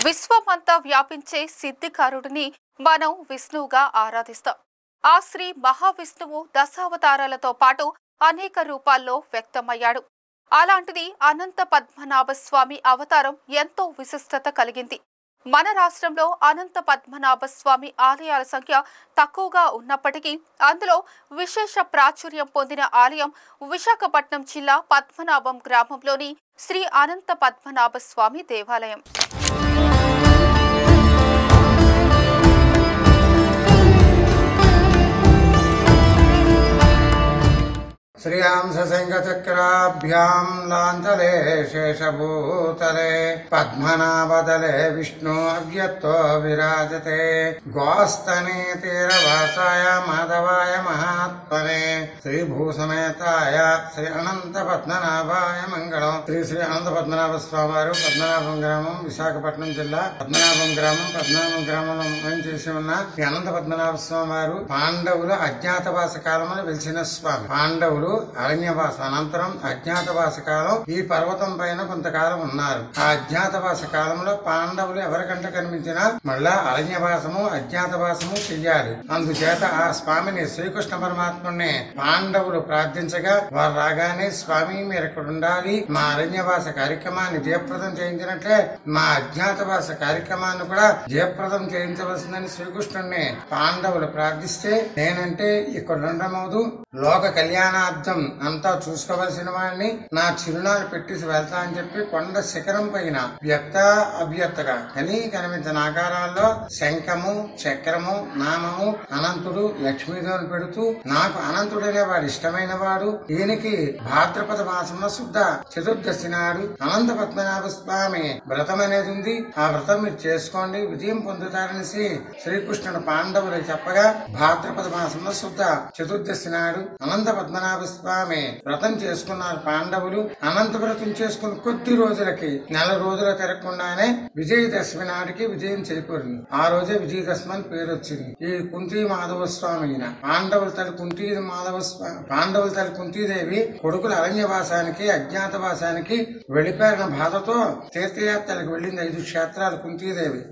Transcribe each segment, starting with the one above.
విశ్వమంతా వ్యాపించే సిద్ధికారుడిని మనం విష్ణువుగా ఆరాధిస్తాం. ఆ శ్రీ మహావిష్ణువు దశావతారాలతో పాటు అనేక రూపాల్లో వ్యక్తమయ్యాడు. అలాంటిది అనంత పద్మనాభ స్వామి అవతారం ఎంతో విశిష్టత కలిగింది. మన రాష్ట్రంలో అనంత పద్మనాభ స్వామి ఆలయాల సంఖ్య తక్కువగా ఉన్నప్పటికీ అందులో విశేష ప్రాచుర్యం పొందిన ఆలయం విశాఖపట్నం జిల్లా పద్మనాభం గ్రామంలోని శ్రీ అనంత పద్మనాభ స్వామి దేవాలయం. श्रियांशशङ्खचक्राभ्यां लाञ्छले शेषभूतले पद्मनाभदले विष्णु अव्यक्तो विराजते गोस्तने तीरवासाय माधवाय महात्मने श्रीभूसमेताय श्री अनंत पद्मनाभाय मंगलम. श्री अनंत पद्मनाभ स्वामी वारु पद्मनाभం గ్రామం విశాఖపట్నం జిల్లా పద్మనాభం గ్రామంలో చేసి ఉన్న ఈ అనంత పద్మనాభ స్వామి వారు పాండవుల అజ్ఞాతవాస కాలంలో వెలిసిన స్వామి. పాండవులు అరణ్యవాస అనంతరం అజ్ఞాతవాస కాలం ఈ పర్వతం పైన కొంతకాలం ఉన్నారు. ఆ అజ్ఞాతవాస కాలంలో పాండవులు ఎవరికంటే కనిపించినా మళ్ళా అరణ్యవాసము అజ్ఞాతవాసము చెయ్యాలి. అందుచేత ఆ స్వామిని శ్రీకృష్ణ పరమాత్ముని పాండవులు ప్రార్థించగా వారు రాగానే స్వామి మీరు ఇక్కడ ఉండాలి, మా అరణ్యవాస కార్యక్రమాన్ని జయప్రదం చేయించినట్లే మా అజ్ఞాతవాస కార్యక్రమాన్ని కూడా జయప్రదం చేయించవలసిందని శ్రీకృష్ణుడిని పాండవులు ప్రార్థిస్తే నేనంటే ఇక్కడ ఉండమవుదు లోక కళ్యాణార్థం అంతా చూసుకోవలసిన వాడిని నా చిరునాలు పెట్టేసి వెళ్తా అని చెప్పి కొండ శిఖరం పైన వ్యక్త అవ్యక్తగా కనిపించిన ఆకారాల్లో శంఖము చక్రము నామము అనంతుడు లక్ష్మీదేవిని పెడుతూ నాకు అనంతుడనే వాడు ఇష్టమైన వాడు, ఈయనకి భాద్రపద మాసంలో శుద్ధ చతుర్దశి నాడు అనంత పద్మనాభ స్వామి వ్రతం అనేది ఉంది, ఆ వ్రతం మీరు చేసుకోండి విజయం పొందుతారనేసి శ్రీకృష్ణుడు పాండవులు చెప్పగా భాద్రపద మాసంలో శుద్ధ చతుర్దశి నాడు అనంత పద్మనాభ స్వామి వ్రతం చేసుకున్నారు పాండవులు. అనంత వ్రతం చేసుకున్న కొద్ది రోజులకి నెల రోజుల తిరగకుండానే విజయదశమి నాటికి విజయం చేకూరింది. ఆ రోజే విజయదశమి అని పేరు వచ్చింది. ఈ కుంతి మాధవ స్వామి అయిన పాండవుల తల్లి కుంతీదేవి కొడుకుల అరణ్యవాసానికి అజ్ఞాతవాసానికి వెళ్లిపోయిన బాధతో తీర్థయాత్రలకు వెళ్లింది. 5 క్షేత్రాలు కుంతీదేవి.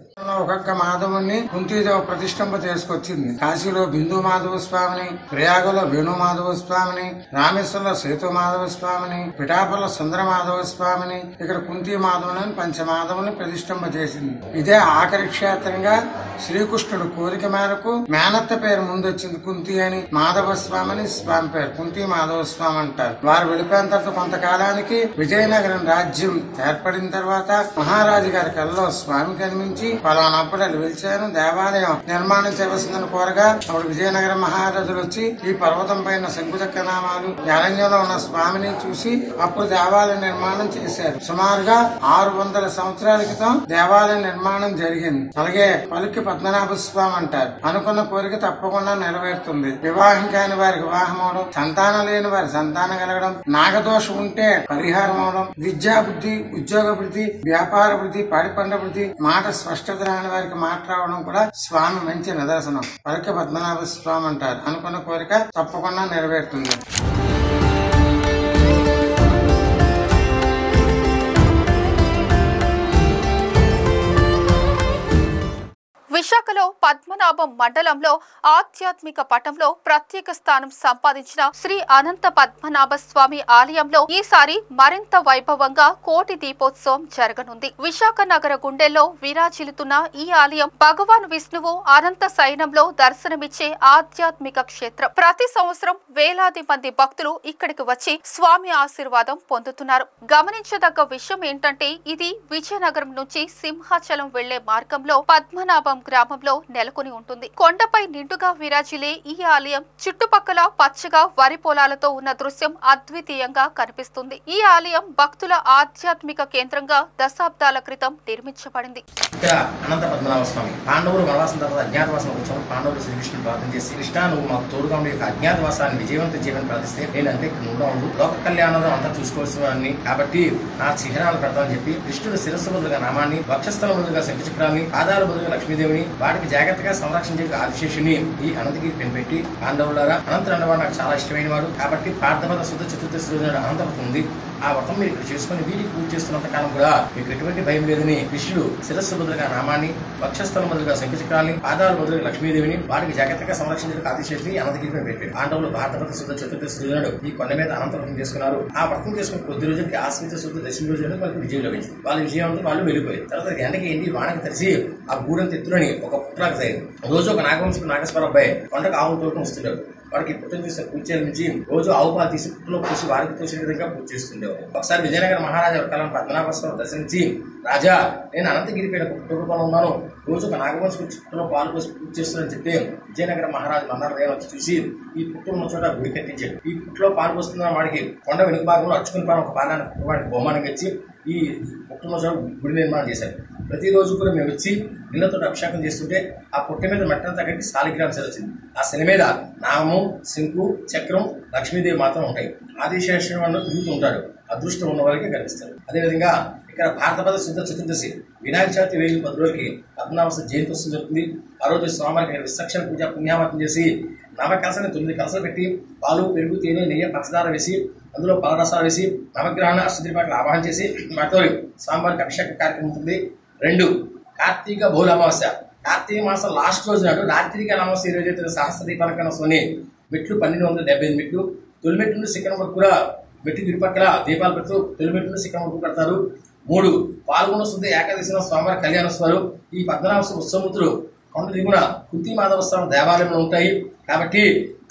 ఒక్కొక్క మాధవుని కుంతీదేవి ప్రతిష్టంప చేసుకొచ్చింది. కాశీలో బిందు మాధవ స్వామిని, ప్రయాగలో వేణు మాధవ స్వామిని, రామేశ్వరంలో సేతు మాధవ స్వామిని, పిఠాపురంలో సుందర మాధవ స్వామిని, ఇక్కడ కుంతి మాధవుని పంచమాధవుని ప్రతిష్టంప చేసింది. ఇదే ఆఖరి క్షేత్రంగా శ్రీకృష్ణుడు కోరిక మేరకు మేనత్త పేరు ముందొచ్చింది కుంతి అని, మాధవ స్వామి అని స్వామి పేరు కుంతి మాధవ స్వామి అంటారు. వారు వెళ్ళిపోయిన తర్వాత కొంతకాలానికి విజయనగరం రాజ్యం ఏర్పడిన తర్వాత మహారాజు గారి కల్లో స్వామి కనిపించి పలానప్పుడు వెలిచాను దేవాలయం నిర్మాణం చేయవలసిందని కోరగా అప్పుడు విజయనగరం మహారాజులు వచ్చి ఈ పర్వతం పైన శంకుచక్ర నామాలు అరణ్యంలో ఉన్న స్వామిని చూసి అప్పుడు దేవాలయ నిర్మాణం చేశారు. సుమారుగా 600 సంవత్సరాల క్రితం దేవాలయ నిర్మాణం జరిగింది. అలాగే పలుకి పద్మనాభ స్వామి అంటారు. అనుకున్న కోరిక తప్పకుండా నెరవేరుతుంది. వివాహం కాని వారికి వివాహం అవడం, సంతానం లేని వారి సంతానం కలగడం, నాగదోషం ఉంటే పరిహారం అవడం, విద్యా బుద్ధి ఉద్యోగ వృద్ధి వ్యాపార వృద్ధి పాడి పంట వృద్ధి మాట స్పష్టత రాని వారికి మాట రావడం కూడా స్వామి మంచి నిదర్శనం. పలుకి పద్మనాభ స్వామి అంటారు. అనుకున్న కోరిక తప్పకుండా నెరవేరుతుంది. విశాఖలో పద్మనాభం మండలంలో ఆధ్యాత్మిక పటంలో ప్రత్యేక స్థానం సంపాదించిన శ్రీ అనంత పద్మనాభ స్వామి ఆలయంలో ఈసారి మరింత వైభవంగా కోటి దీపోత్సవం జరగనుంది. విశాఖ నగర గుండెల్లో విరాజిల్లుతున్న ఈ ఆలయం భగవాన్ విష్ణువు అనంత సైన్యంలో దర్శనమిచ్చే ఆధ్యాత్మిక క్షేత్రం. ప్రతి సంవత్సరం వేలాది మంది భక్తులు ఇక్కడికి వచ్చి స్వామి ఆశీర్వాదం పొందుతున్నారు. గమనించదగ్గ విషయం ఏంటంటే ఇది విజయనగరం నుంచి సింహాచలం వెళ్లే మార్గంలో పద్మనాభం గ్రామంలో నెలకొని ఉంటుంది. కొండపై నిండుగా విరాజిల్లే ఈ ఆలయం చుట్టుపక్కల పచ్చగా వరి పొలాలతో ఉన్న దృశ్యం అద్వితీయంగా కనిపిస్తుంది. ఈ ఆలయం భక్తుల ఆధ్యాత్మిక కేంద్రంగా దశాబ్దాల క్రితం నిర్మించబడింది. ఇక్కడ అనంత పద్మనాభ స్వామి పాండవులు వనవాసం తర్వాత అజ్ఞాతవాసం వచ్చాము. పాండవులు శ్రీకృష్ణుడు ప్రార్థన చేసి కృష్ణ నువ్వు మాకు తోడుగా ఉండే అజ్ఞాతవాసాన్ని విజయవంతం చేయమని ప్రార్థిస్తే నేనంటే ఇక్కడ నువ్వు ఉండు లోక కళ్యాణంలో అంతా చూసుకోవాల్సిన వాడిని కాబట్టి నా చిహ్నాలు పెడతామని చెప్పి కృష్ణుడు శిరస్సు బదులుగా నామాన్ని, వక్షస్థలం బదులుగా శంఖచక్రాన్ని, పాదాల బదులుగా లక్ష్మీదేవిని, వాటికి జాగ్రత్తగా సంరక్షించే ఆదిశేషుని ఈ అనంతగిరి పెట్టి పాండవులారా అనంతరం నాకు చాలా ఇష్టమైన వాడు కాబట్టి పార్థపద శుద్ధ చతుర్దశి రోజున అనంతపతి ఉంది. ఆ వ్రతం మీరు ఇక్కడ చేసుకుని వీటికి పూజ చేస్తున్నంత కాలం కూడా మీకు ఎటువంటి భయం లేదని కృష్ణుడు శిరస్సు బదులుగా నామాన్ని, వక్షస్థలం బదులుగా శంఖచక్రాన్ని, పాదాలు బదులుగా లక్ష్మీదేవిని వారికి జాగ్రత్తగా సంరక్షించడానికి ఆదిశేషుని అనంతగిరిపై పెట్టాడు. పాండవులు భారతపతి శుద్ధ చతుర్దశి రోజునాడు ఈ కొండ మీద అనంత వ్రతం చేసుకున్నారు. ఆ వ్రతం చేసుకుని కొద్ది రోజులకి ఆశ్రిత శుద్ధ దశమి రోజున వాళ్ళకి విజయం లభించింది. వాళ్ళ విజయవంతం వాళ్ళు వెళ్ళిపోయారు. తర్వాత ఎండకి ఎండి వానకి తెలిసి ఆ గూడెం తెత్తులని ఒక పుట్రాకు తయారు. రోజు ఒక నాగవంశపు నాగేశ్వర అబ్బాయి కొండకు ఆవులు తోటం వస్తుంటారు. వాడికి పుట్టను తీసిన పూజ నుంచి రోజు ఆవు పాలు తీసి పుట్టులో పోసి వారికి తోసిన విధంగా పూజ చేస్తుండేవారు. ఒకసారి విజయనగర మహారాజా కాలం పద్మనాభస్వామి దర్శించి, రాజా నేను అనంతగిరిపై పుట్టు రూపంలో ఉన్నాను, రోజు ఒక నాగవంశపు పుట్టులో పాలు పోసి పూజ చేస్తున్నానని చెప్తే విజయనగర మహారాజు మన్నాడు వచ్చి చూసి ఈ పుట్టు ఉన్న చోట గుడి కట్టించాడు. ఈ పుట్టులో పాలు పోస్తున్న వాడికి కొండ వెనుక భాగంలో అచ్చుకుని పాలు ఒక పాలాన్ని వాడికి బహుమానంగా ఇచ్చి ఈ పుట్టున్న చోట గుడి నిర్మాణం చేశారు. ప్రతిరోజు కూడా మేము వచ్చి నీళ్ళతో అభిషేకం చేస్తుంటే ఆ పుట్ట మీద మట్టంతా కట్టి సాలిగ్రామ శిల వచ్చింది. ఆ శిల మీద నామం, శంకు, చక్రం, లక్ష్మీదేవి మాత్రం ఉంటాయి. ఆదిశేషుడు తిరుగుతూ ఉంటాడు. అదృష్టం ఉన్న వారికి కనిపిస్తారు. అదేవిధంగా ఇక్కడ భారతపద శుద్ధ చతుర్దశి వినాయక చవితి 1010 రోజులకి పద్మనాభ జయంతి వస్తుంది జరుగుతుంది. ఆ రోజు స్వామివారికి విశక్షణ పూజ పుణ్యావతం చేసి నవకలసాన్ని 9 కలసలు పెట్టి పాలు, పెరుగు, తేనె, నెయ్యి, పంచదార వేసి అందులో పలరసాలు వేసి నవగ్రహాన్ని అష్టదిపాటలు ఆవాహన చేసి వాటితో స్వామివారికి అభిషేక కార్యక్రమం ఉంటుంది. 2 కార్తీక బహుళ అమావాస్య కార్తీక మాసం లాస్ట్ రోజు నాడు రాత్రికి అమావాస్య 25 సహస్ర దీపాలకనోని మెట్లు 1275 మెట్లు. తొలి మెట్టు నుండి శిఖరం వరకు కూడా మెట్టు ఇరుపక్కల దీపాలు పెడుతూ తొలి మెట్టు నుండి శిఖరం వరకు పెడతారు. 3 పాల్గొన శుద్ధ ఏకాదశిలో స్వామివారి కళ్యాణోత్సవాలు. ఈ పద్మనాభ ఉత్సవముతులు కొండ దిగున కుంతి మాధవస్వామి దేవాలయంలో ఉంటాయి కాబట్టి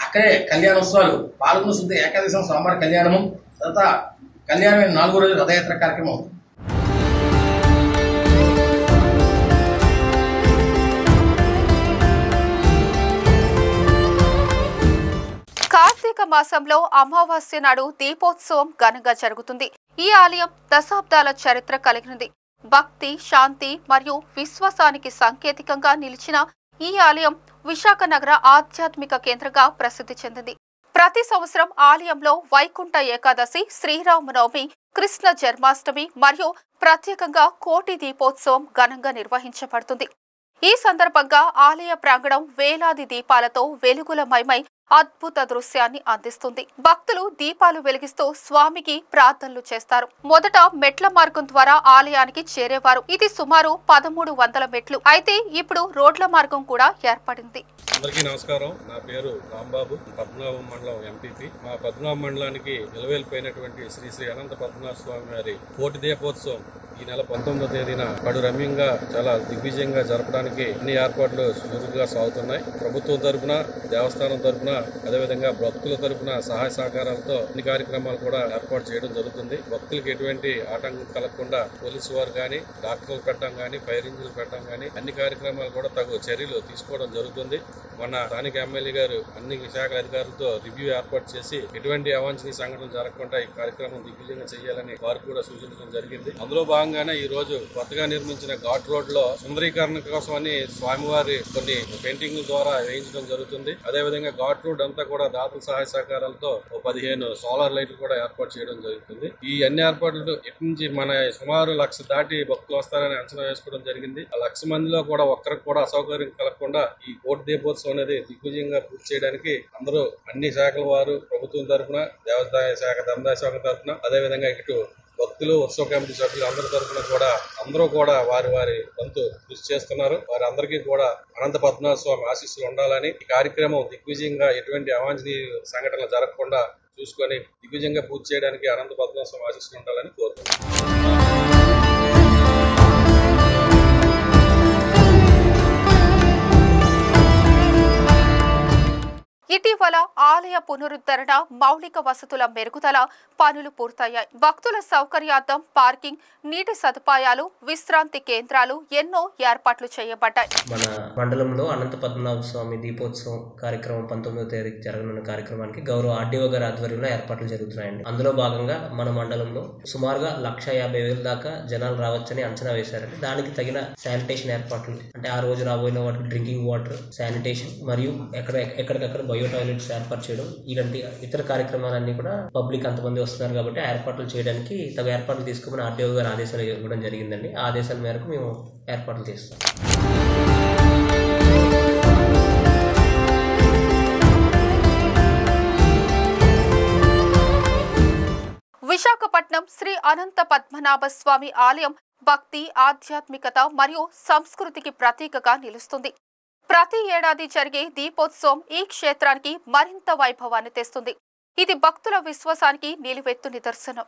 అక్కడే కళ్యాణోత్సవాలు, పాల్గొన శుద్ధ ఏకాదశి స్వామివారి కళ్యాణము, తర్వాత కళ్యాణమైన 4వ రోజు రథయాత్ర కార్యక్రమం. కార్తీక మాసంలో అమావాస్య నాడు దీపోత్సవం ఘనంగా జరుగుతుంది. ఈ ఆలయం దశాబ్దాల చరిత్ర కలిగినది. భక్తి, శాంతి మరియు విశ్వాసానికి సంకేతికంగా నిలిచిన ఈ ఆలయం విశాఖ నగర ఆధ్యాత్మిక కేంద్రంగా ప్రసిద్ధి చెందింది. ప్రతి సంవత్సరం ఆలయంలో వైకుంఠ ఏకాదశి, శ్రీరామనవమి, కృష్ణ జన్మాష్టమి మరియు ప్రత్యేకంగా కోటి దీపోత్సవం ఘనంగా నిర్వహించబడుతుంది. ఈ సందర్భంగా ఆలయ ప్రాంగణం వేలాది దీపాలతో వెలుగులమయమై అద్భుత దృశ్యాన్ని అందిస్తుంది. భక్తులు దీపాలు వెలిగిస్తూ స్వామికి ప్రార్థనలు చేస్తారు. మొదట మెట్ల మార్గం ద్వారా ఆలయానికి చేరేవారు. ఇది సుమారు 1300 మెట్లు. అయితే ఇప్పుడు రోడ్ల మార్గం కూడా ఏర్పడింది. అందరికీ నమస్కారం. నా పేరు రాంబాబు, పద్మనాభం మండలం ఎంపీపీ. మా పద్మనాభం మండలానికి నిలవేలిపోయినటువంటి శ్రీ శ్రీ అనంత పద్మనాభ స్వామి వారి కోటి దీపోత్సవం ఈ నెల 19వ తేదీన కడు రమ్యంగా చాలా దిగ్విజయంగా జరపడానికి అన్ని ఏర్పాట్లు చురుకుగా సాగుతున్నాయి. ప్రభుత్వం తరపున, దేవస్థానం తరపున, అదేవిధంగా భక్తుల తరపున సహాయ సహకారాలతో అన్ని కార్యక్రమాలు కూడా ఏర్పాటు చేయడం జరుగుతుంది. భక్తులకు ఎటువంటి ఆటంకం కలగకుండా పోలీసు వారు కానీ, డాక్టర్లు పెట్టడం కానీ, ఫైర్ ఇంజిన్లు పెట్టడం కానీ అన్ని కార్యక్రమాలు కూడా తగు చర్యలు తీసుకోవడం జరుగుతుంది. మొన్న స్థానిక ఎమ్మెల్యే గారు అన్ని శాఖల అధికారులతో రివ్యూ ఏర్పాటు చేసి ఎటువంటి అవాంఛనీయ సంఘటనలు జరగకుండా ఈ కార్యక్రమం దిగ్విజయంగా చేయాలని వారు కూడా సూచించడం జరిగింది. అందులో భాగంగానే ఈ రోజు కొత్తగా నిర్మించిన ఘాట్ రోడ్ లో సుందరీకరణ కోసం అని స్వామివారి కొన్ని పెయింటింగ్ల ద్వారా వేయించడం జరుగుతుంది. అదేవిధంగా ఘాట్ రోడ్ అంతా కూడా దాతల సహాయ సహకారాలతో 15 సోలార్ లైట్లు కూడా ఏర్పాటు చేయడం జరుగుతుంది. ఈ అన్ని ఏర్పాట్లు ఎటు నుంచి మన సుమారు 1,00,000 దాటి భక్తులు వస్తారని అంచనా వేసుకోవడం జరిగింది. ఆ 1,00,000 మందిలో కూడా ఒక్కరికి కూడా అసౌకర్యం కలగకుండా ఈ కోటి దీపోత్సవం అనేది దిగ్విజయంగా పూర్తి చేయడానికి అందరూ అన్ని శాఖల వారు, ప్రభుత్వం తరఫున, దేవాదాయ శాఖ, ధర్మదాయ శాఖ తరఫున, అదేవిధంగా ఇటు భక్తులు, ఉత్సవ కమిటీ సభ్యులు అందరి తరఫున కూడా అందరూ కూడా వారి వారి వంతు కృషి చేస్తున్నారు. వారందరికీ కూడా అనంత పద్మనాభ స్వామి ఆశీస్సులు ఉండాలని, ఈ కార్యక్రమం దిగ్విజయంగా ఎటువంటి అవాంఛనీయ సంఘటనలు జరగకుండా చూసుకొని దిగ్విజయంగా పూర్తి చేయడానికి అనంత పద్మనాభ స్వామి ఆశీస్సులు ఉండాలని కోరుతున్నాను. ఇటీవల ఆలయ పునరుద్ధరణ, మౌలిక వసతుల మెరుగుదల పనులు పూర్తయ్యాయి. భక్తుల సౌకర్యార్థం పార్కింగ్, నీటి సదుపాయాలు, విశ్రాంతి కేంద్రాలు ఎన్నో ఏర్పాట్లు చేయబడ్డాయి. మన మండలంలో అనంత పద్మనాభ స్వామి దీపోత్సవం కార్యక్రమం 19వ తేదీకి జరగనున్న కార్యక్రమానికి గౌరవ ఆర్డీఓ గారి ఆధ్వర్యంలో ఏర్పాట్లు జరుగుతున్నాయండి. అందులో భాగంగా మన మండలంలో సుమారుగా 1,50,000 దాకా జనాలు రావచ్చని అంచనా వేశారండి. దానికి తగిన శానిటేషన్ ఏర్పాట్లు, అంటే ఆ రోజు రాబోయిన వాటికి డ్రింకింగ్ వాటర్, శానిటేషన్ మరియు ఎక్కడికక్కడ బయో టాయిలెట్స్ ఏర్పాటు చేయడం, ఇలాంటి ఇతర కార్యక్రమాలన్నీ కూడా పబ్లిక్ అంతమంది వస్తున్నారు కాబట్టి ఏర్పాట్లు చేయడానికి తగు ఏర్పాట్లు తీసుకోమని ఆర్డీఓ గారు ఆదేశాలు ఇవ్వడం జరిగిందండి. ఆ ఆదేశాల మేరకు మేము ఏర్పాట్లు చేస్తాం. విశాఖపట్నం పట్నం శ్రీ అనంత పద్మనాభ స్వామి ఆలయం భక్తి, ఆధ్యాత్మికత మరియు సంస్కృతికి ప్రతీకగా నిలుస్తుంది. ప్రతి ఏడాది జరిగే దీపోత్సవం ఈ క్షేత్రానికి మరింత వైభవాన్ని తెస్తుంది. ఇది భక్తుల విశ్వాసానికి నిలువెత్తు నిదర్శనం.